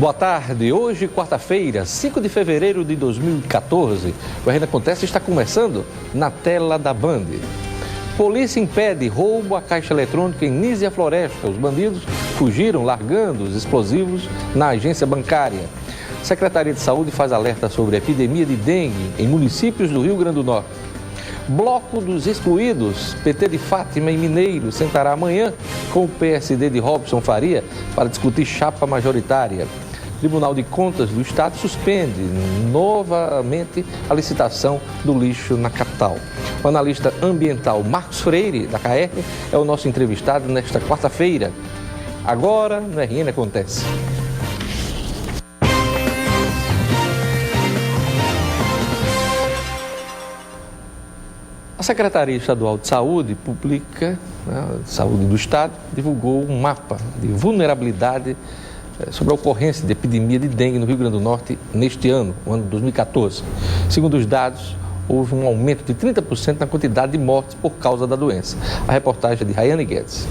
Boa tarde. Hoje, quarta-feira, 5 de fevereiro de 2014. O RN Acontece está começando na tela da Band. Polícia impede roubo à caixa eletrônica em Nísia Floresta. Os bandidos fugiram largando os explosivos na agência bancária. Secretaria de Saúde faz alerta sobre a epidemia de dengue em municípios do Rio Grande do Norte. Bloco dos Excluídos, PT de Fátima e Mineiro, sentará amanhã com o PSD de Robson Faria para discutir chapa majoritária. Tribunal de Contas do Estado suspende novamente a licitação do lixo na capital. O analista ambiental Marcos Freire, da CAERN, é o nosso entrevistado nesta quarta-feira. Agora, no RN Acontece. A Secretaria Estadual de Saúde Pública, Saúde do Estado, divulgou um mapa de vulnerabilidade sobre a ocorrência de epidemia de dengue no Rio Grande do Norte neste ano, o ano 2014. Segundo os dados, houve um aumento de 30% na quantidade de mortes por causa da doença. A reportagem é de Rayane Guedes.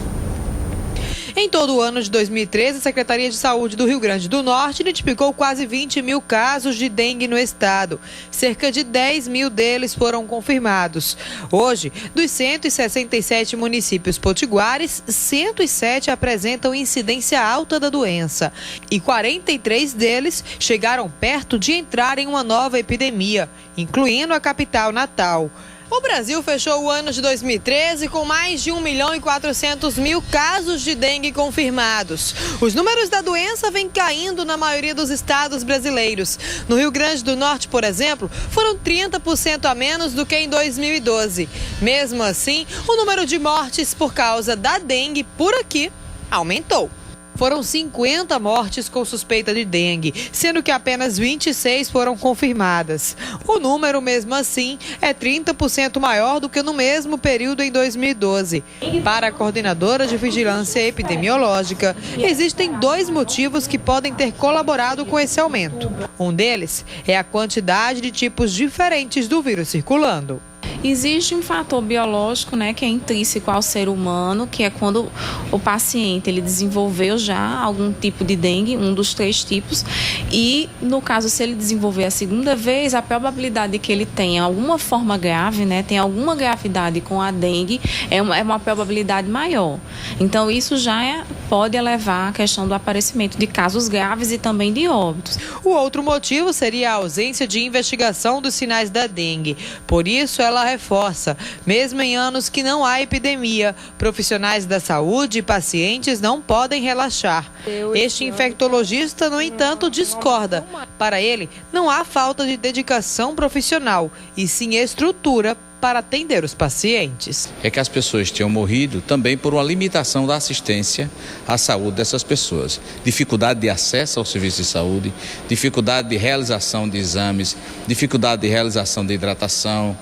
Em todo o ano de 2013, a Secretaria de Saúde do Rio Grande do Norte identificou quase 20 mil casos de dengue no estado. Cerca de 10 mil deles foram confirmados. Hoje, dos 167 municípios potiguares, 107 apresentam incidência alta da doença. E 43 deles chegaram perto de entrar em uma nova epidemia, incluindo a capital Natal. O Brasil fechou o ano de 2013 com mais de 1.400.000 casos de dengue confirmados. Os números da doença vêm caindo na maioria dos estados brasileiros. No Rio Grande do Norte, por exemplo, foram 30% a menos do que em 2012. Mesmo assim, o número de mortes por causa da dengue por aqui aumentou. Foram 50 mortes com suspeita de dengue, sendo que apenas 26 foram confirmadas. O número, mesmo assim, é 30% maior do que no mesmo período em 2012. Para a coordenadora de vigilância epidemiológica, existem 2 motivos que podem ter colaborado com esse aumento. Um deles é a quantidade de tipos diferentes do vírus circulando. Existe um fator biológico, que é intrínseco ao ser humano, que é quando o paciente ele desenvolveu já algum tipo de dengue, um dos 3 tipos, e no caso, se ele desenvolver a segunda vez, a probabilidade de que ele tenha alguma forma grave, tem alguma gravidade com a dengue, é uma probabilidade maior. Então, isso já pode elevar a questão do aparecimento de casos graves e também de óbitos. O outro motivo seria a ausência de investigação dos sinais da dengue. Por isso, ela reforça, mesmo em anos que não há epidemia, profissionais da saúde e pacientes não podem relaxar. Este infectologista, no entanto, discorda. Para ele, não há falta de dedicação profissional, e sim estrutura para atender os pacientes. É que as pessoas tinham morrido também por uma limitação da assistência à saúde dessas pessoas. Dificuldade de acesso ao serviço de saúde, dificuldade de realização de exames, dificuldade de realização de hidratação.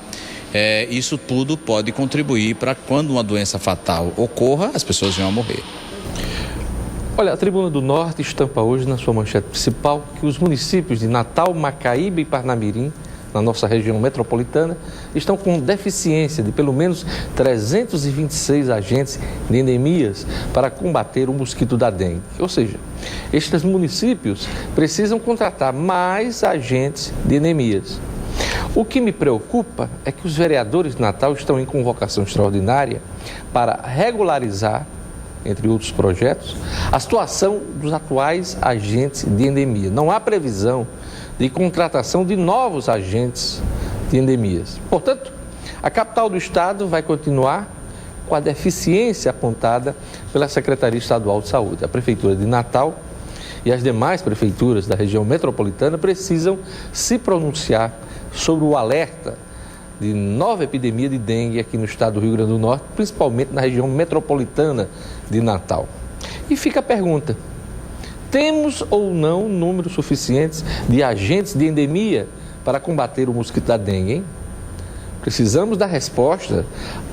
Isso tudo pode contribuir para quando uma doença fatal ocorra, as pessoas venham a morrer. Olha, a Tribuna do Norte estampa hoje na sua manchete principal que os municípios de Natal, Macaíba e Parnamirim, na nossa região metropolitana, estão com deficiência de pelo menos 326 agentes de endemias para combater o mosquito da dengue. Ou seja, estes municípios precisam contratar mais agentes de endemias. O que me preocupa é que os vereadores de Natal estão em convocação extraordinária para regularizar, entre outros projetos, a situação dos atuais agentes de endemia. Não há previsão de contratação de novos agentes de endemias. Portanto, a capital do estado vai continuar com a deficiência apontada pela Secretaria Estadual de Saúde. A Prefeitura de Natal e as demais prefeituras da região metropolitana precisam se pronunciar sobre o alerta de nova epidemia de dengue aqui no estado do Rio Grande do Norte, principalmente na região metropolitana de Natal. E fica a pergunta: temos ou não números suficientes de agentes de endemia para combater o mosquito da dengue, hein? Precisamos da resposta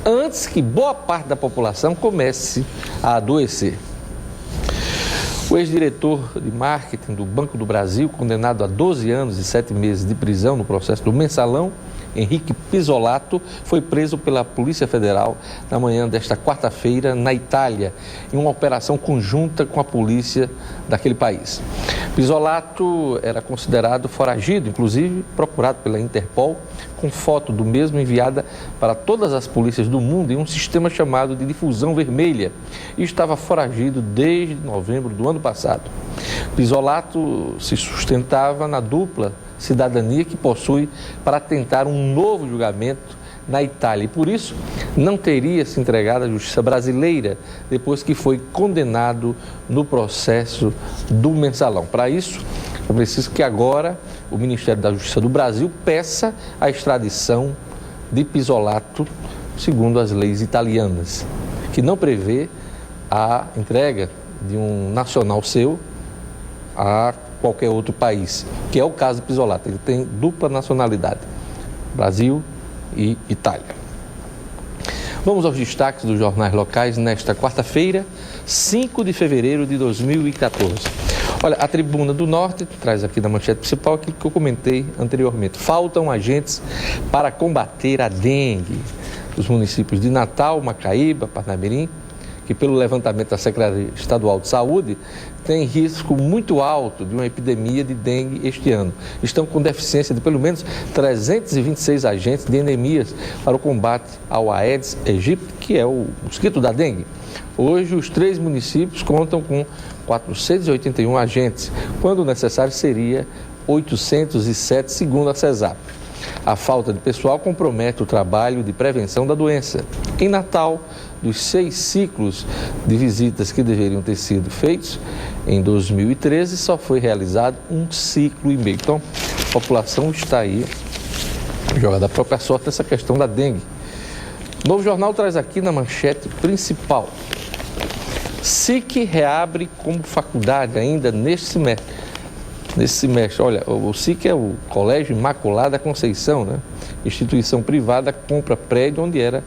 antes que boa parte da população comece a adoecer. O ex-diretor de marketing do Banco do Brasil, condenado a 12 anos e 7 meses de prisão no processo do Mensalão, Henrique Pisolato, foi preso pela Polícia Federal na manhã desta quarta-feira na Itália, em uma operação conjunta com a polícia daquele país. Pisolato era considerado foragido, inclusive procurado pela Interpol, com foto do mesmo enviada para todas as polícias do mundo em um sistema chamado de difusão vermelha, e estava foragido desde novembro do ano passado. Pisolato se sustentava na dupla cidadania que possui para tentar um novo julgamento na Itália e, por isso, não teria se entregado à justiça brasileira depois que foi condenado no processo do mensalão. Para isso, é preciso que agora o Ministério da Justiça do Brasil peça a extradição de Pisolato, segundo as leis italianas, que não prevê a entrega de um nacional seu a qualquer outro país, que é o caso de Pisolato. Ele tem dupla nacionalidade, Brasil e Itália. Vamos aos destaques dos jornais locais nesta quarta-feira, 5 de fevereiro de 2014. Olha, a Tribuna do Norte traz aqui na manchete principal aquilo que eu comentei anteriormente. Faltam agentes para combater a dengue. Os municípios de Natal, Macaíba, Parnamirim, que pelo levantamento da Secretaria Estadual de Saúde, tem risco muito alto de uma epidemia de dengue este ano. Estão com deficiência de pelo menos 326 agentes de endemias para o combate ao Aedes aegypti, que é o mosquito da dengue. Hoje, os 3 municípios contam com 481 agentes, quando necessário seria 807, segundo a CESAP. A falta de pessoal compromete o trabalho de prevenção da doença. Em Natal, dos 6 ciclos de visitas que deveriam ter sido feitos em 2013, só foi realizado 1 ciclo e meio. Então, a população está aí jogada à própria sorte nessa questão da dengue. O Novo Jornal traz aqui na manchete principal: SIC reabre como faculdade ainda neste semestre. Olha, o SIC é o Colégio Imaculada Conceição, né? Instituição privada, compra prédio onde era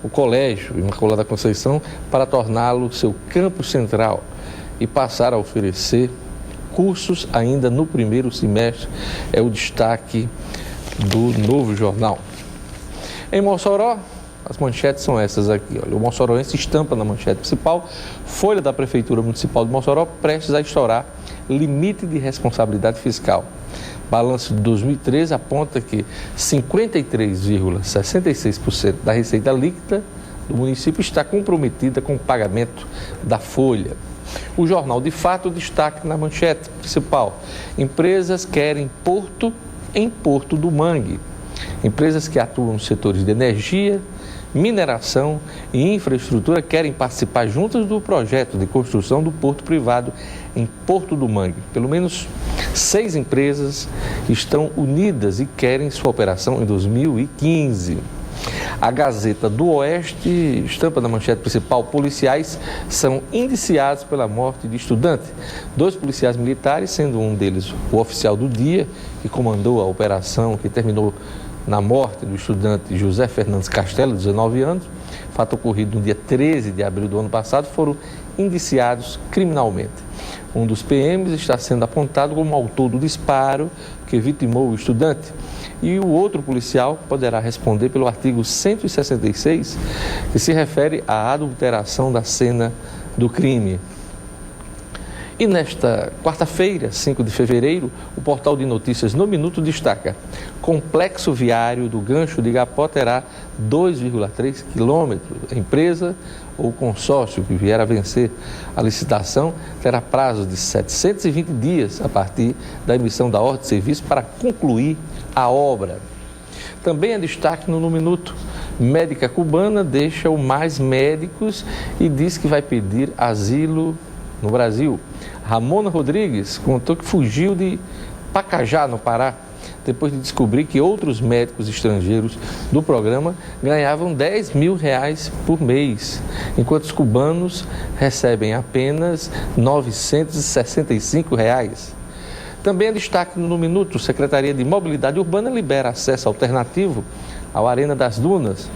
o Colégio Imaculada Conceição para torná-lo seu campus central e passar a oferecer cursos ainda no primeiro semestre. É o destaque do Novo Jornal. Em Mossoró, as manchetes são essas aqui. Olha, o moçoroense estampa na manchete principal: folha da Prefeitura Municipal de Mossoró prestes a estourar limite de responsabilidade fiscal. Balanço de 2013 aponta que 53,66% da receita líquida do município está comprometida com o pagamento da folha. O Jornal de Fato destaca na manchete principal: empresas querem porto em Porto do Mangue. Empresas que atuam nos setores de energia, mineração e infraestrutura querem participar juntas do projeto de construção do porto privado em Porto do Mangue. Pelo menos 6 empresas estão unidas e querem sua operação em 2015. A Gazeta do Oeste estampa na manchete principal: policiais são indiciados pela morte de estudante. 2 policiais militares, sendo um deles o oficial do dia, que comandou a operação que terminou na morte do estudante José Fernandes Castelo, de 19 anos, fato ocorrido no dia 13 de abril do ano passado, foram indiciados criminalmente. Um dos PMs está sendo apontado como autor do disparo que vitimou o estudante, e o outro policial poderá responder pelo artigo 166, que se refere à adulteração da cena do crime. E nesta quarta-feira, 5 de fevereiro, o portal de notícias No Minuto destaca: complexo viário do Gancho de Igapó terá 2,3 quilômetros. A empresa ou consórcio que vier a vencer a licitação terá prazo de 720 dias a partir da emissão da ordem de serviço para concluir a obra. Também é destaque no Minuto: médica cubana deixa o Mais Médicos e diz que vai pedir asilo no Brasil. Ramona Rodrigues contou que fugiu de Pacajá, no Pará, depois de descobrir que outros médicos estrangeiros do programa ganhavam R$10 mil por mês, enquanto os cubanos recebem apenas R$ 965. Também é destaque no Minuto: Secretaria de Mobilidade Urbana libera acesso alternativo ao Arena das Dunas.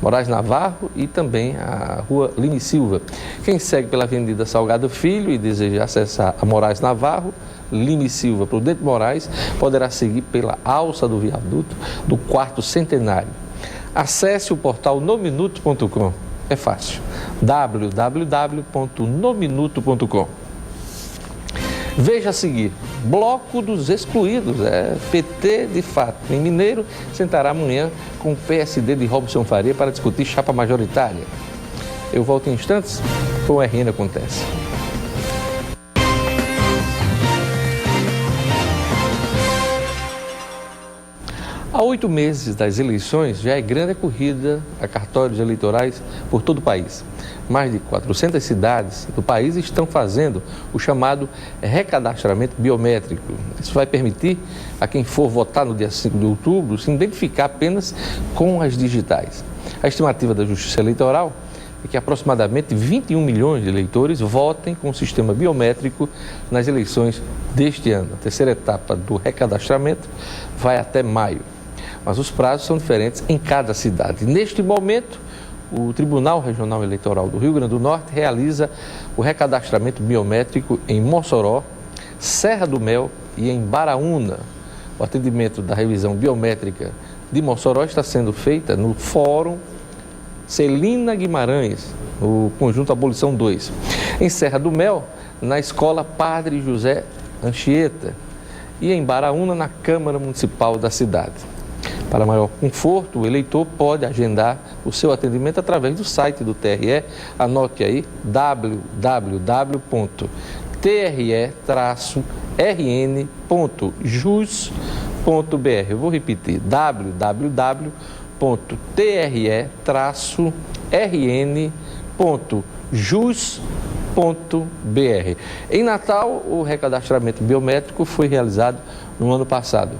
Moraes Navarro e também a rua Lime Silva. Quem segue pela Avenida Salgado Filho e deseja acessar a Moraes Navarro, Lime Silva, Prudente Moraes, poderá seguir pela alça do viaduto do 4º Centenário. Acesse o portal nominuto.com. É fácil. www.nominuto.com. Veja a seguir, Bloco dos Excluídos, PT de fato. Em Mineiro, sentará amanhã com o PSD de Robson Faria para discutir chapa majoritária. Eu volto em instantes com o RN Acontece. Há 8 meses das eleições, já é grande a corrida a cartórios eleitorais por todo o país. Mais de 400 cidades do país estão fazendo o chamado recadastramento biométrico. Isso vai permitir a quem for votar no dia 5 de outubro se identificar apenas com as digitais. A estimativa da Justiça Eleitoral é que aproximadamente 21 milhões de eleitores votem com o sistema biométrico nas eleições deste ano. A terceira etapa do recadastramento vai até maio. Mas os prazos são diferentes em cada cidade. Neste momento, o Tribunal Regional Eleitoral do Rio Grande do Norte realiza o recadastramento biométrico em Mossoró, Serra do Mel e em Baraúna. O atendimento da revisão biométrica de Mossoró está sendo feita no Fórum Celina Guimarães, no Conjunto Abolição 2. Em Serra do Mel, na Escola Padre José Anchieta e em Baraúna, na Câmara Municipal da cidade. Para maior conforto, o eleitor pode agendar o seu atendimento através do site do TRE. Anote aí, www.tre-rn.jus.br. Eu vou repetir, www.tre-rn.jus.br. Em Natal, o recadastramento biométrico foi realizado no ano passado.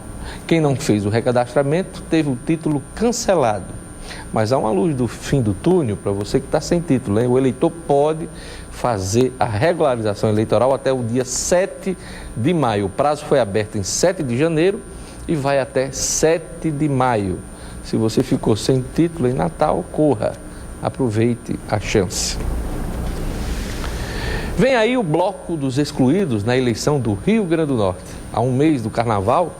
Quem não fez o recadastramento teve o título cancelado. Mas há uma luz do fim do túnel para você que está sem título, hein? O eleitor pode fazer a regularização eleitoral até o dia 7 de maio. O prazo foi aberto em 7 de janeiro e vai até 7 de maio. Se você ficou sem título em Natal, corra, aproveite a chance. Vem aí o Bloco dos Excluídos na eleição do Rio Grande do Norte. Há um mês do Carnaval,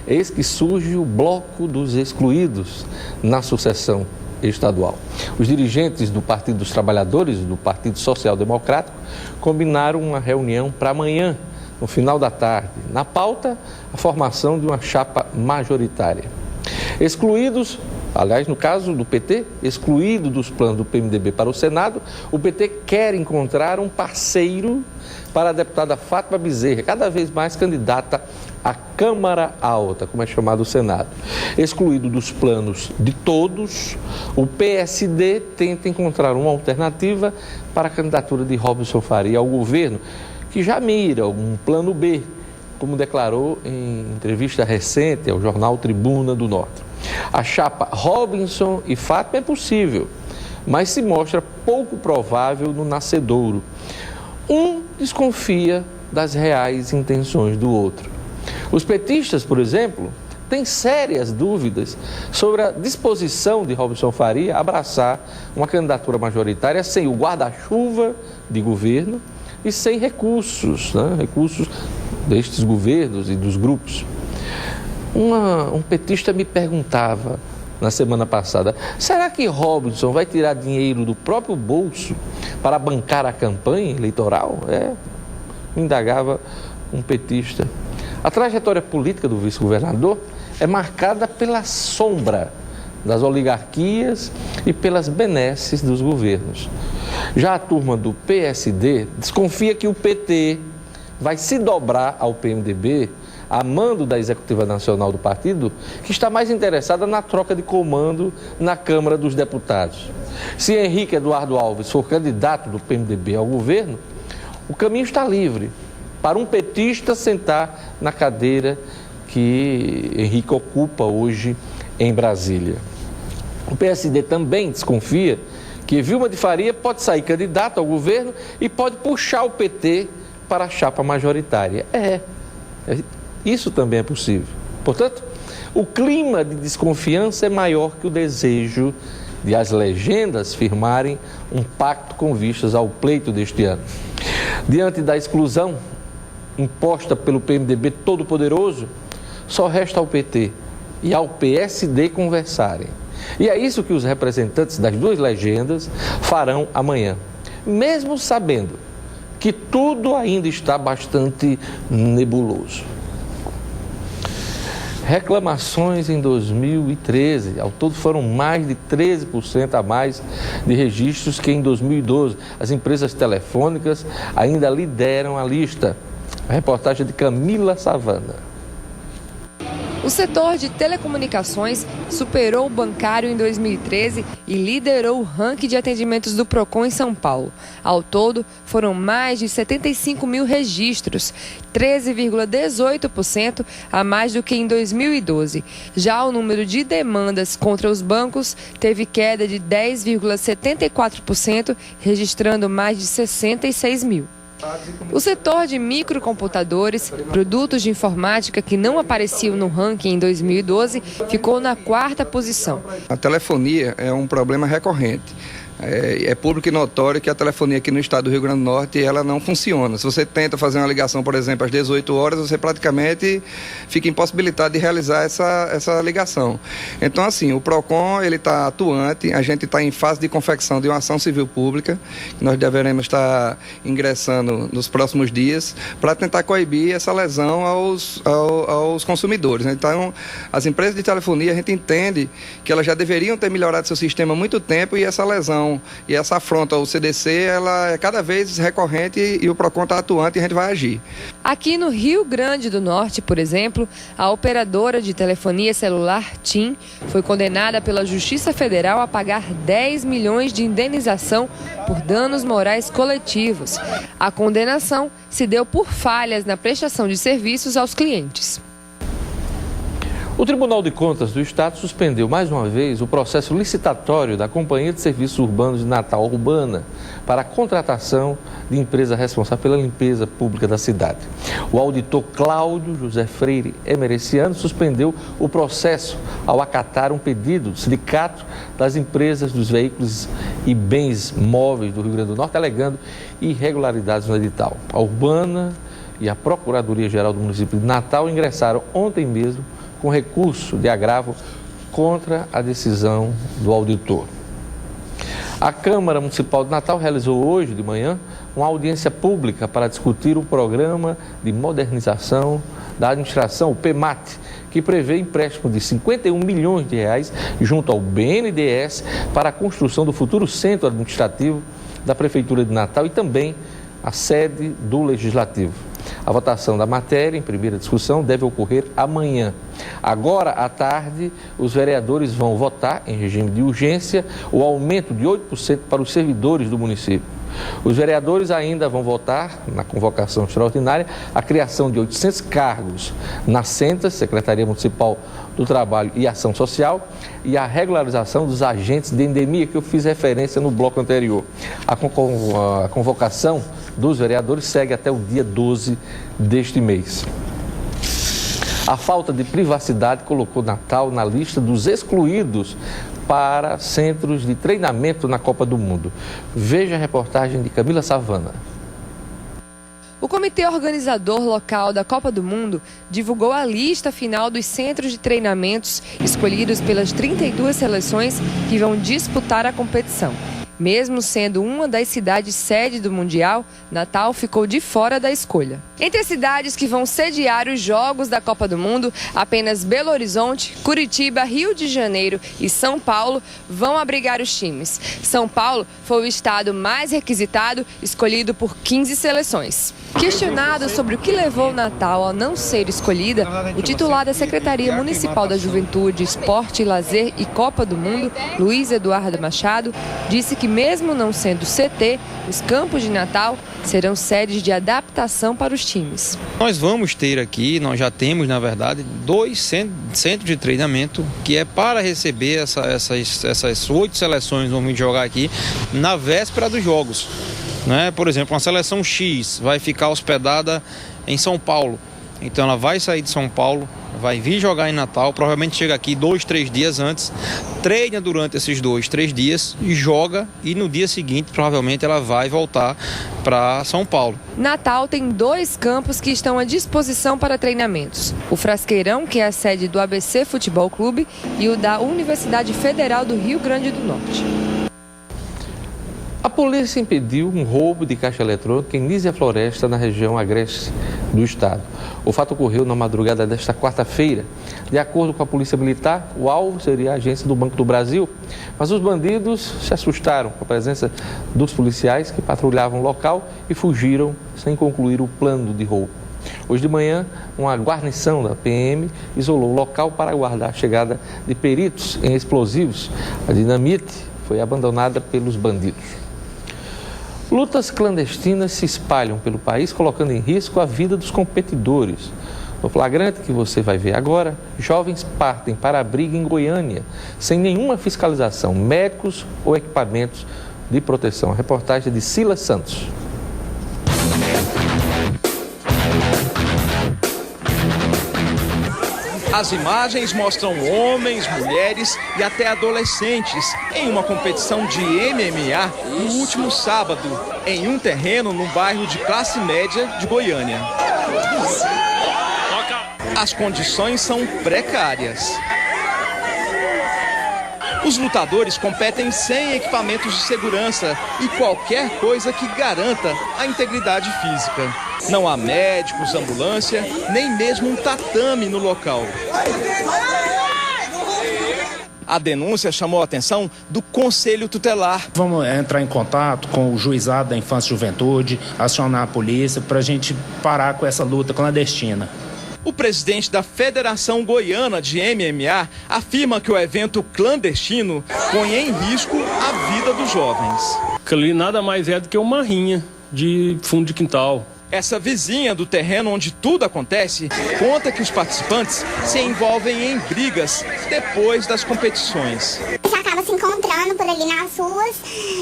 eis que surge o Bloco dos Excluídos na sucessão estadual. Os dirigentes do Partido dos Trabalhadores, do Partido Social Democrático, combinaram uma reunião para amanhã, no final da tarde. Na pauta, a formação de uma chapa majoritária. Excluídos, aliás, no caso do PT, excluído dos planos do PMDB para o Senado, o PT quer encontrar um parceiro para a deputada Fátima Bezerra, cada vez mais candidata à Câmara Alta, como é chamado o Senado. Excluído dos planos de todos, o PSD tenta encontrar uma alternativa para a candidatura de Robson Faria ao governo, que já mira um plano B, como declarou em entrevista recente ao jornal Tribuna do Norte. A chapa Robson e Fátima é possível, mas se mostra pouco provável no nascedouro. Um desconfia das reais intenções do outro. Os petistas, por exemplo, têm sérias dúvidas sobre a disposição de Robson Faria a abraçar uma candidatura majoritária sem o guarda-chuva de governo e sem recursos, recursos destes governos e dos grupos. Um petista me perguntava na semana passada, será que Robson vai tirar dinheiro do próprio bolso para bancar a campanha eleitoral? Indagava um petista. A trajetória política do vice-governador é marcada pela sombra das oligarquias e pelas benesses dos governos. Já a turma do PSD desconfia que o PT vai se dobrar ao PMDB a mando da Executiva Nacional do partido, que está mais interessada na troca de comando na Câmara dos Deputados. Se Henrique Eduardo Alves for candidato do PMDB ao governo, o caminho está livre para um petista sentar na cadeira que Henrique ocupa hoje em Brasília. O PSD também desconfia que Vilma de Faria pode sair candidata ao governo e pode puxar o PT para a chapa majoritária. Isso também é possível. Portanto, o clima de desconfiança é maior que o desejo de as legendas firmarem um pacto com vistas ao pleito deste ano. Diante da exclusão imposta pelo PMDB todo-poderoso, só resta ao PT e ao PSD conversarem. E é isso que os representantes das duas legendas farão amanhã, mesmo sabendo que tudo ainda está bastante nebuloso. Reclamações em 2013, ao todo foram mais de 13% a mais de registros que em 2012. As empresas telefônicas ainda lideram a lista. A reportagem de Camila Savana. O setor de telecomunicações superou o bancário em 2013 e liderou o ranking de atendimentos do Procon em São Paulo. Ao todo, foram mais de 75 mil registros, 13,18% a mais do que em 2012. Já o número de demandas contra os bancos teve queda de 10,74%, registrando mais de 66 mil. O setor de microcomputadores, produtos de informática que não apareciam no ranking em 2012, ficou na 4ª posição. A telefonia é um problema recorrente. É público e notório que a telefonia aqui no estado do Rio Grande do Norte ela não funciona. Se você tenta fazer uma ligação, por exemplo, às 18 horas, você praticamente fica impossibilitado de realizar essa ligação. Então, assim, o PROCON ele está atuante, a gente está em fase de confecção de uma ação civil pública, que nós deveremos estar ingressando nos próximos dias, para tentar coibir essa lesão aos consumidores. Então, as empresas de telefonia, a gente entende que elas já deveriam ter melhorado seu sistema há muito tempo e essa lesão e essa afronta ao CDC, ela é cada vez recorrente e o PROCON está atuante e a gente vai agir. Aqui no Rio Grande do Norte, por exemplo, a operadora de telefonia celular TIM foi condenada pela Justiça Federal a pagar 10 milhões de indenização por danos morais coletivos. A condenação se deu por falhas na prestação de serviços aos clientes. O Tribunal de Contas do Estado suspendeu mais uma vez o processo licitatório da Companhia de Serviços Urbanos de Natal Urbana para a contratação de empresa responsável pela limpeza pública da cidade. O auditor Cláudio José Freire Emereciano suspendeu o processo ao acatar um pedido do Sindicato das Empresas dos Veículos e Bens Móveis do Rio Grande do Norte, alegando irregularidades no edital. A Urbana e a Procuradoria-Geral do município de Natal ingressaram ontem mesmo com recurso de agravo contra a decisão do auditor. A Câmara Municipal de Natal realizou hoje de manhã uma audiência pública para discutir o programa de modernização da administração, o PMAT, que prevê empréstimo de 51 milhões de reais junto ao BNDES para a construção do futuro centro administrativo da Prefeitura de Natal e também a sede do Legislativo. A votação da matéria, em primeira discussão, deve ocorrer amanhã. Agora, à tarde, os vereadores vão votar, em regime de urgência, o aumento de 8% para os servidores do município. Os vereadores ainda vão votar, na convocação extraordinária, a criação de 800 cargos na SENTAS, Secretaria Municipal do Trabalho e Ação Social, e a regularização dos agentes de endemia, que eu fiz referência no bloco anterior. A convocação dos vereadores segue até o dia 12 deste mês. A falta de privacidade colocou Natal na lista dos excluídos para centros de treinamento na Copa do Mundo. Veja a reportagem de Camila Savana. O comitê organizador local da Copa do Mundo divulgou a lista final dos centros de treinamentos escolhidos pelas 32 seleções que vão disputar a competição. Mesmo sendo uma das cidades sede do Mundial, Natal ficou de fora da escolha. Entre as cidades que vão sediar os Jogos da Copa do Mundo, apenas Belo Horizonte, Curitiba, Rio de Janeiro e São Paulo vão abrigar os times. São Paulo foi o estado mais requisitado, escolhido por 15 seleções. Questionado sobre o que levou Natal a não ser escolhida, o titular da Secretaria Municipal da Juventude, Esporte, Lazer e Copa do Mundo, Luiz Eduardo Machado, disse que mesmo não sendo CT, os campos de Natal serão sedes de adaptação para os times. Nós vamos ter aqui, nós já temos, na verdade, 2 centros de treinamento que é para receber essas 8 seleções, vamos jogar aqui, na véspera dos jogos. Né? Por exemplo, uma seleção X vai ficar hospedada em São Paulo. Então ela vai sair de São Paulo, vai vir jogar em Natal, provavelmente chega aqui 2, 3 dias antes, treina durante esses 2, 3 dias e joga, e no dia seguinte provavelmente ela vai voltar para São Paulo. Natal tem 2 campos que estão à disposição para treinamentos. O Frasqueirão, que é a sede do ABC Futebol Clube, e o da Universidade Federal do Rio Grande do Norte. A polícia impediu um roubo de caixa eletrônica em Nísia Floresta, na região agreste do estado. O fato ocorreu na madrugada desta quarta-feira. De acordo com a Polícia Militar, o alvo seria a agência do Banco do Brasil, mas os bandidos se assustaram com a presença dos policiais que patrulhavam o local e fugiram sem concluir o plano de roubo. Hoje de manhã, uma guarnição da PM isolou o local para aguardar a chegada de peritos em explosivos. A dinamite foi abandonada pelos bandidos. Lutas clandestinas se espalham pelo país, colocando em risco a vida dos competidores. No flagrante que você vai ver agora, jovens partem para a briga em Goiânia, sem nenhuma fiscalização, médicos ou equipamentos de proteção. A reportagem de Silas Santos. As imagens mostram homens, mulheres e até adolescentes em uma competição de MMA no último sábado, em um terreno no bairro de classe média de Goiânia. As condições são precárias. Os lutadores competem sem equipamentos de segurança e qualquer coisa que garanta a integridade física. Não há médicos, ambulância, nem mesmo um tatame no local. A denúncia chamou a atenção do Conselho Tutelar. Vamos entrar em contato com o Juizado da Infância e Juventude, acionar a polícia para a gente parar com essa luta clandestina. O presidente da Federação Goiana de MMA afirma que o evento clandestino põe em risco a vida dos jovens. Aquilo ali nada mais é do que uma rinha de fundo de quintal. Essa vizinha do terreno onde tudo acontece conta que os participantes se envolvem em brigas depois das competições. Você acaba se encontrando por ali nas ruas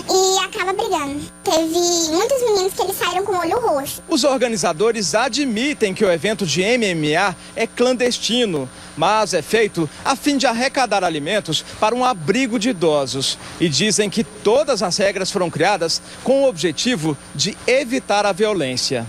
e acaba brigando. Teve muitos meninos que eles saíram com o olho roxo. Os organizadores admitem que o evento de MMA é clandestino, mas é feito a fim de arrecadar alimentos para um abrigo de idosos. E dizem que todas as regras foram criadas com o objetivo de evitar a violência.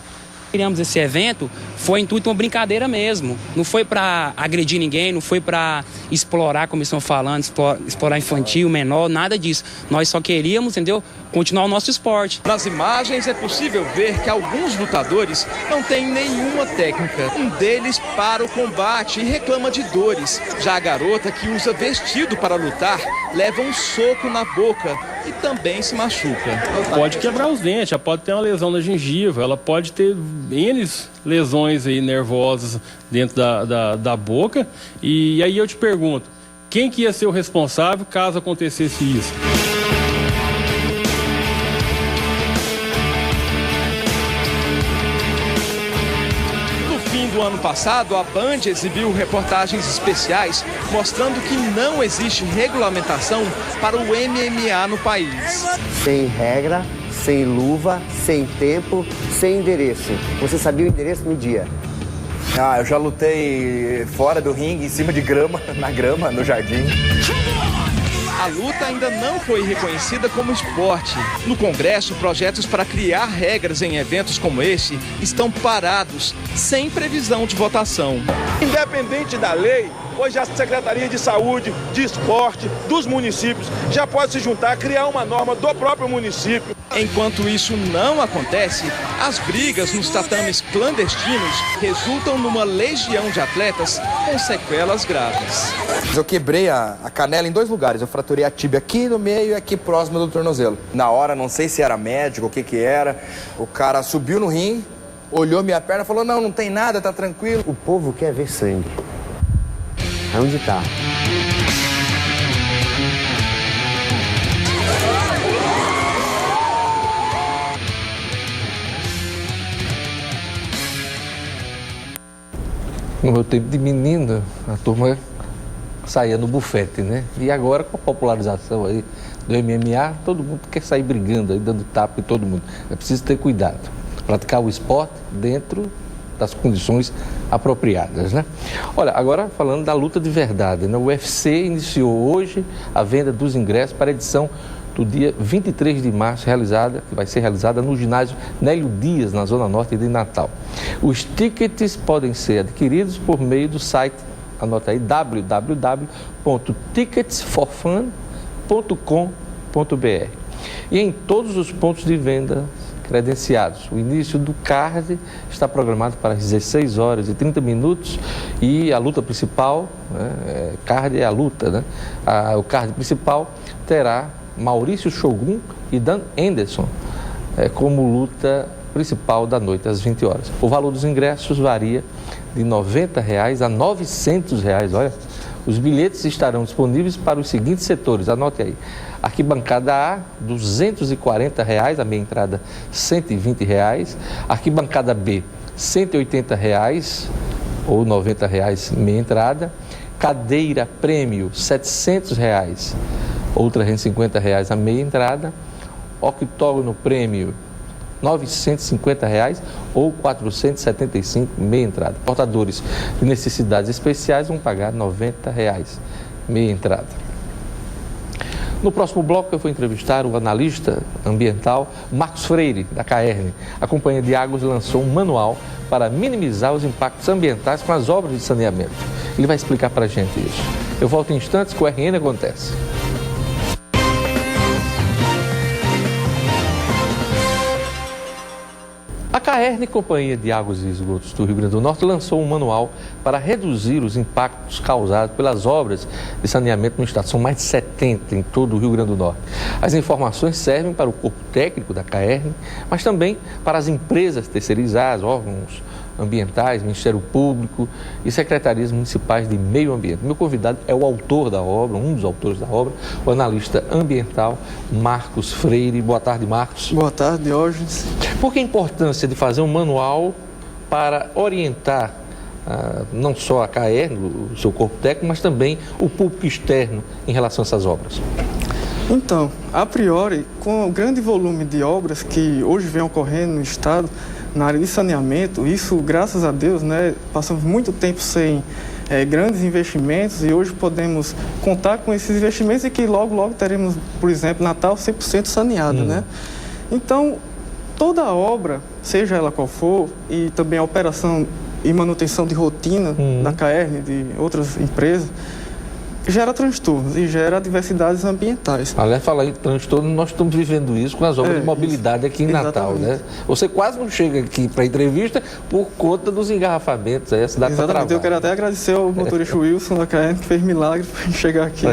Criamos esse evento, foi intuito uma brincadeira mesmo. Não foi para agredir ninguém, não foi para explorar, como estão falando, explorar infantil, menor, nada disso. Nós só queríamos, entendeu, continuar o nosso esporte. Nas imagens é possível ver que alguns lutadores não têm nenhuma técnica. Um deles para o combate e reclama de dores. Já a garota, que usa vestido para lutar, leva um soco na boca e também se machuca. Pode quebrar os dentes, já pode ter uma lesão na gengiva, ela pode ter N lesões aí nervosas dentro da boca. E aí eu te pergunto, quem que ia ser o responsável caso acontecesse isso? No ano passado, a Band exibiu reportagens especiais mostrando que não existe regulamentação para o MMA no país. Sem regra, sem luva, sem tempo, sem endereço. Você sabia o endereço no dia? Eu já lutei fora do ringue, em cima de grama, na grama, no jardim. A luta ainda não foi reconhecida como esporte. No Congresso, projetos para criar regras em eventos como esse estão parados, sem previsão de votação. Independente da lei, hoje a Secretaria de Saúde, de Esporte, dos municípios já pode se juntar, criar uma norma do próprio município. Enquanto isso não acontece, as brigas nos tatames clandestinos resultam numa legião de atletas com sequelas graves. Eu quebrei a canela em 2 lugares. Eu fraturei a tíbia aqui no meio e aqui próximo do tornozelo. Na hora, não sei se era médico, o que era. O cara subiu no ringue, olhou minha perna e falou, não tem nada, tá tranquilo. O povo quer ver sangue. Onde tá? No meu tempo de menino, a turma saía no bufete, né? E agora, com a popularização aí do MMA, todo mundo quer sair brigando aí, dando tapa em todo mundo. É preciso ter cuidado. Praticar o esporte dentro das condições apropriadas, né? Olha, agora falando da luta de verdade, né? O UFC iniciou hoje a venda dos ingressos para a edição do dia 23 de março, que vai ser realizada no ginásio Nélio Dias, na Zona Norte de Natal. Os tickets podem ser adquiridos por meio do site, anota aí, www.ticketsforfun.com.br e em todos os pontos de venda credenciados. O início do card está programado para as 16 horas e 30 minutos e a luta principal, né, card é a luta, né? O card principal terá Maurício Shogun e Dan Henderson como luta principal da noite, às 20 horas. O valor dos ingressos varia de R$ 90 a R$ 900. Olha, os bilhetes estarão disponíveis para os seguintes setores, anote aí. Arquibancada A, R$ 240, a meia entrada R$ 120. Arquibancada B, R$ 180 ou R$ 90 meia entrada. Cadeira prêmio, R$ 700 ou R$ 350 a meia entrada. Octógono prêmio, R$ 950 ou R$ 475 meia entrada. Portadores de necessidades especiais vão pagar R$ 90 meia entrada. No próximo bloco eu vou entrevistar o analista ambiental Marcos Freire, da CAERN. A Companhia de Águas lançou um manual para minimizar os impactos ambientais com as obras de saneamento. Ele vai explicar para a gente isso. Eu volto em instantes com o RN Acontece. A CAERN, Companhia de Águas e Esgotos do Rio Grande do Norte, lançou um manual para reduzir os impactos causados pelas obras de saneamento no estado. São mais de 70 em todo o Rio Grande do Norte. As informações servem para o corpo técnico da CAERN, mas também para as empresas terceirizadas, órgãos ambientais, Ministério Público e secretarias municipais de meio ambiente. Meu convidado é o autor da obra, um dos autores da obra, o analista ambiental Marcos Freire. Boa tarde, Marcos. Boa tarde, Diógenes. Por que a importância de fazer um manual para orientar não só a CAERN, o seu corpo técnico, mas também o público externo em relação a essas obras? Então, a priori, com o grande volume de obras que hoje vem ocorrendo no estado, na área de saneamento, isso, graças a Deus, né, passamos muito tempo sem grandes investimentos e hoje podemos contar com esses investimentos e que logo teremos, por exemplo, Natal 100% saneado, né? Então, toda a obra, seja ela qual for, e também a operação e manutenção de rotina da CAERN, de outras empresas, gera transtornos e gera adversidades ambientais. Aliás, falar em transtorno, nós estamos vivendo isso com as obras de mobilidade aqui em Natal, né? Você quase não chega aqui para a entrevista por conta dos engarrafamentos, aí a cidade está travada. Eu quero até agradecer ao motorista Wilson da CAERN, que fez milagre para chegar aqui.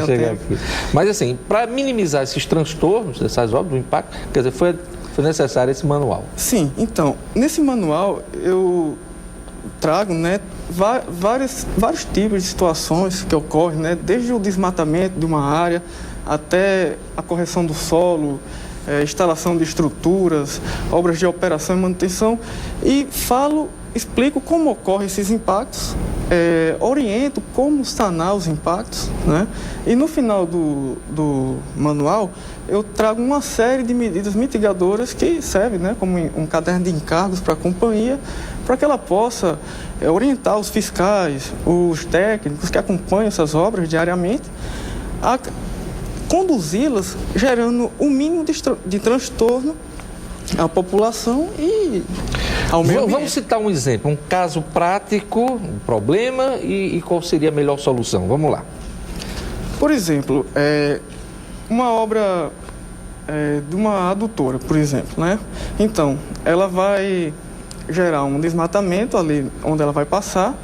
Mas assim, para minimizar esses transtornos dessas obras, o impacto, quer dizer, foi necessário esse manual. Sim, então, nesse manual eu trago, né, vários tipos de situações que ocorrem, né, desde o desmatamento de uma área até a correção do solo, instalação de estruturas, obras de operação e manutenção, e explico como ocorrem esses impactos, oriento como sanar os impactos, né? E no final do manual eu trago uma série de medidas mitigadoras que servem, né, como um caderno de encargos para a companhia, para que ela possa orientar os fiscais, os técnicos que acompanham essas obras diariamente, a conduzi-las gerando o mínimo de transtorno à população e ao meio ambiente. Vamos citar um exemplo, um caso prático, um problema e qual seria a melhor solução. Vamos lá. Por exemplo, uma obra de uma adutora, por exemplo, né? Então, ela vai gerar um desmatamento ali onde ela vai passar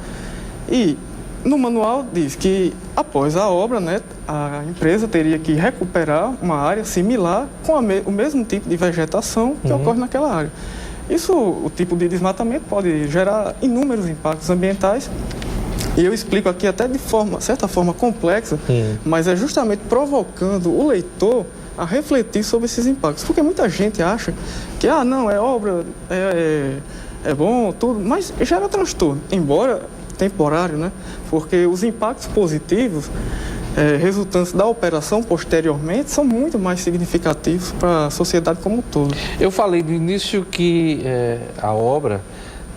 e no manual diz que após a obra, né, a empresa teria que recuperar uma área similar com o mesmo tipo de vegetação que ocorre naquela área. Isso, o tipo de desmatamento pode gerar inúmeros impactos ambientais e eu explico aqui até de certa forma complexa, mas é justamente provocando o leitor a refletir sobre esses impactos, porque muita gente acha que, não, é obra, é bom, tudo, mas gera transtorno, embora temporário, né? Porque os impactos positivos resultantes da operação posteriormente são muito mais significativos para a sociedade como um todo. Eu falei no início que a obra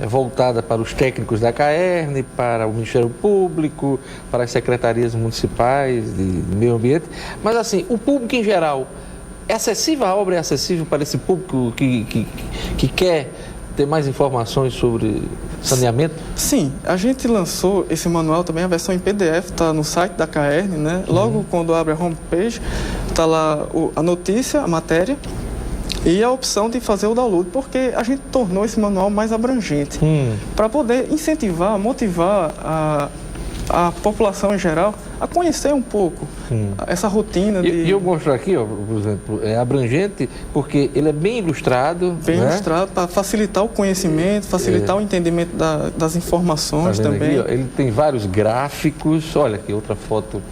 voltada para os técnicos da CAERN, para o Ministério Público, para as secretarias municipais de meio ambiente. Mas, assim, o público em geral, é acessível? A obra é acessível para esse público que quer ter mais informações sobre saneamento? Sim, a gente lançou esse manual também, a versão em PDF, está no site da CAERN, né? Logo quando abre a homepage, está lá a notícia, a matéria e a opção de fazer o download, porque a gente tornou esse manual mais abrangente, para poder incentivar, motivar a população em geral a conhecer um pouco essa rotina. E eu mostro aqui, ó, por exemplo, é abrangente porque ele é bem ilustrado. Bem ilustrado, para facilitar o conhecimento, facilitar o entendimento das informações também. Aqui, ó, ele tem vários gráficos, olha aqui, outra foto.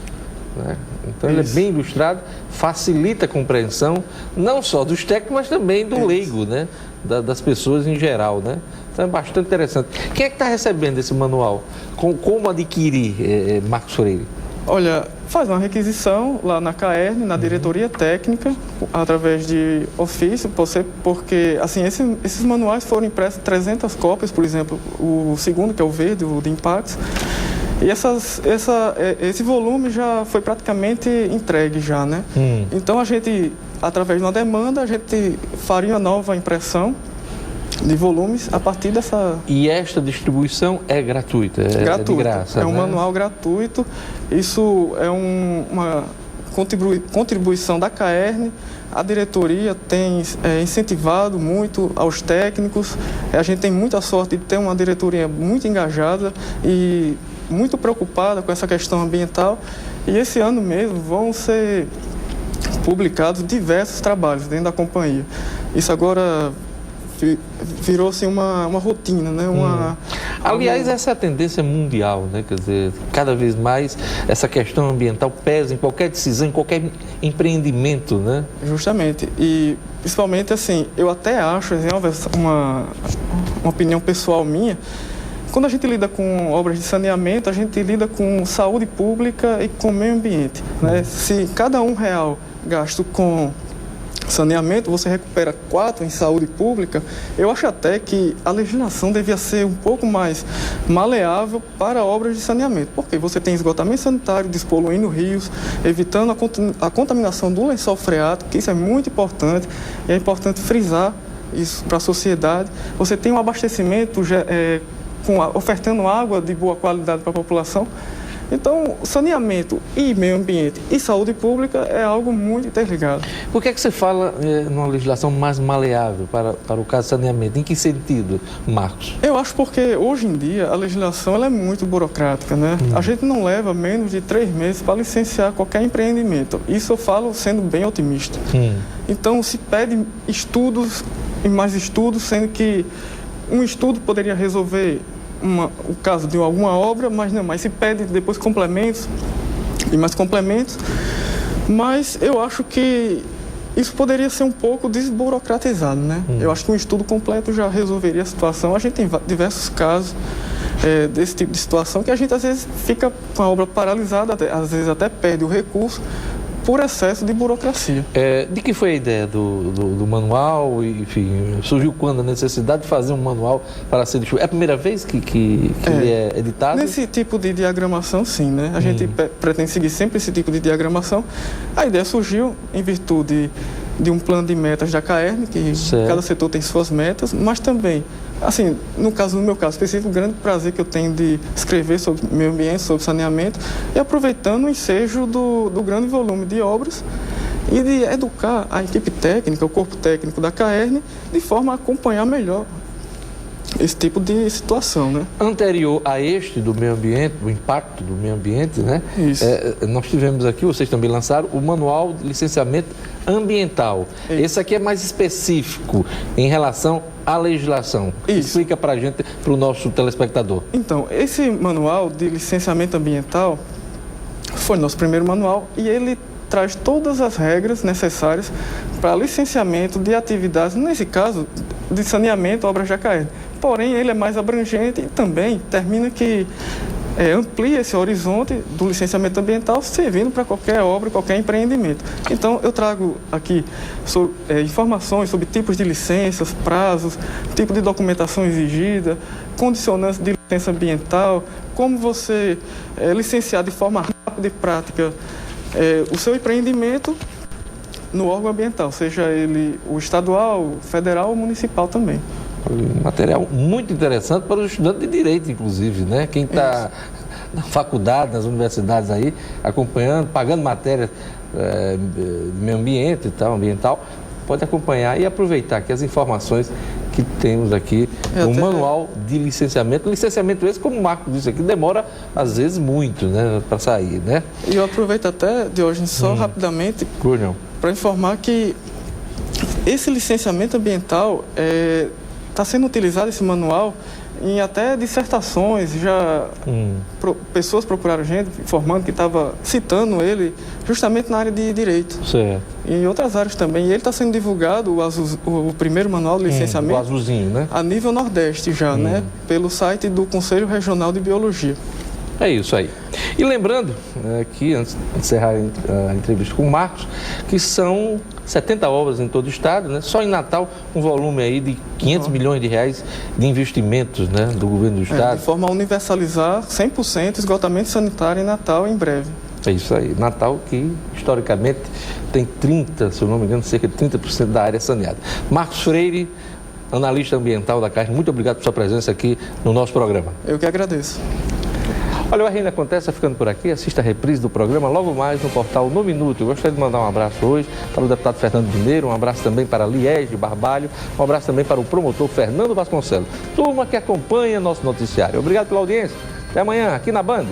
Né? Então ele é bem ilustrado, facilita a compreensão, não só dos técnicos, mas também do leigo, né? Das pessoas em geral, né? Então é bastante interessante. Quem é que está recebendo esse manual? Como adquirir, Marcos Freire? Olha, faz uma requisição lá na CAERN, na diretoria técnica, através de ofício, porque assim, esses manuais foram impressos 300 cópias, por exemplo, o segundo, que é o verde, o de impactos, e esse volume já foi praticamente entregue já, né? Então a gente, através de uma demanda, a gente faria uma nova impressão de volumes a partir dessa... E esta distribuição é gratuita? É de graça, é um manual gratuito. Isso é uma contribuição da CAERN. A diretoria tem incentivado muito aos técnicos. A gente tem muita sorte de ter uma diretoria muito engajada e muito preocupada com essa questão ambiental. E esse ano mesmo vão ser publicados diversos trabalhos dentro da companhia. Isso agora virou-se uma rotina, né? Aliás, essa é a tendência mundial, né? Quer dizer, cada vez mais essa questão ambiental pesa em qualquer decisão, em qualquer empreendimento, né? Justamente. E, principalmente, assim, eu até acho, uma opinião pessoal minha, quando a gente lida com obras de saneamento, a gente lida com saúde pública e com meio ambiente, né? Se cada R$1 gasto com saneamento, você recupera 4 em saúde pública. Eu acho até que a legislação devia ser um pouco mais maleável para obras de saneamento, porque você tem esgotamento sanitário, despoluindo rios, evitando a contaminação do lençol freático, que isso é muito importante, e é importante frisar isso para a sociedade. Você tem um abastecimento ofertando água de boa qualidade para a população. Então, saneamento e meio ambiente e saúde pública é algo muito interligado. Por que é que você fala numa legislação mais maleável para o caso de saneamento? Em que sentido, Marcos? Eu acho porque hoje em dia a legislação ela é muito burocrática, né? A gente não leva menos de 3 meses para licenciar qualquer empreendimento. Isso eu falo sendo bem otimista. Então, se pede estudos e mais estudos, sendo que um estudo poderia resolver o caso de alguma obra, mas se pede depois complementos e mais complementos. Mas eu acho que isso poderia ser um pouco desburocratizado, né? Eu acho que um estudo completo já resolveria a situação. A gente tem diversos casos desse tipo de situação que a gente às vezes fica com a obra paralisada, às vezes até perde o recurso por excesso de burocracia. De que foi a ideia do manual? Enfim, surgiu quando a necessidade de fazer um manual para ser distribuído? É a primeira vez que ele é editado? Nesse tipo de diagramação, sim, né? A gente pretende seguir sempre esse tipo de diagramação. A ideia surgiu em virtude de um plano de metas da CAERN, que cada setor tem suas metas, mas também, assim, no meu caso específico, o grande prazer que eu tenho de escrever sobre meio ambiente, sobre saneamento, e aproveitando o ensejo do grande volume de obras e de educar a equipe técnica, o corpo técnico da CAERN, de forma a acompanhar melhor esse tipo de situação, né? Anterior a este do meio ambiente, o impacto do meio ambiente, né? Isso. Nós tivemos aqui, vocês também lançaram, o Manual de Licenciamento Ambiental. Isso. Esse aqui é mais específico em relação à legislação. Isso. Explica para a gente, para o nosso telespectador. Então, esse Manual de Licenciamento Ambiental foi nosso primeiro manual e ele traz todas as regras necessárias para licenciamento de atividades, nesse caso, de saneamento, obras da CAERN. Porém, ele é mais abrangente e também termina que amplia esse horizonte do licenciamento ambiental, servindo para qualquer obra, qualquer empreendimento. Então, eu trago aqui informações sobre tipos de licenças, prazos, tipo de documentação exigida, condicionantes de licença ambiental, como você licenciar de forma rápida e prática o seu empreendimento no órgão ambiental, seja ele o estadual, federal ou municipal também. Um material muito interessante para os estudantes de direito, inclusive, né? Quem está na faculdade, nas universidades aí, acompanhando, pagando matéria de meio ambiente e tal, ambiental, pode acompanhar e aproveitar aqui as informações que temos aqui no manual de licenciamento. Licenciamento esse, como o Marco disse aqui, demora às vezes muito, né, para sair, né? E eu aproveito até, Diógenes, só rapidamente para informar que esse licenciamento ambiental está sendo utilizado, esse manual, em até dissertações. Já pessoas procuraram gente informando que estava citando ele justamente na área de direito. Certo. E em outras áreas também. E ele está sendo divulgado, o primeiro manual de licenciamento, o azulzinho, né? A nível Nordeste já, né? Pelo site do Conselho Regional de Biologia. É isso aí. E lembrando, aqui, antes de encerrar a entrevista com o Marcos, que são 70 obras em todo o estado, né? Só em Natal, um volume aí de 500 milhões de reais de investimentos, né, do governo do estado. De forma a universalizar 100% esgotamento sanitário em Natal em breve. É isso aí. Natal, que historicamente tem 30, se eu não me engano, cerca de 30% da área saneada. Marcos Freire, analista ambiental da Caixa, muito obrigado por sua presença aqui no nosso programa. Eu que agradeço. Olha, o RN Acontece ficando por aqui. Assista a reprise do programa logo mais no portal No Minuto. Eu gostaria de mandar um abraço hoje para o deputado Fernando Mineiro, um abraço também para Liege Barbalho, um abraço também para o promotor Fernando Vasconcelos. Turma que acompanha nosso noticiário. Obrigado pela audiência. Até amanhã, aqui na Band.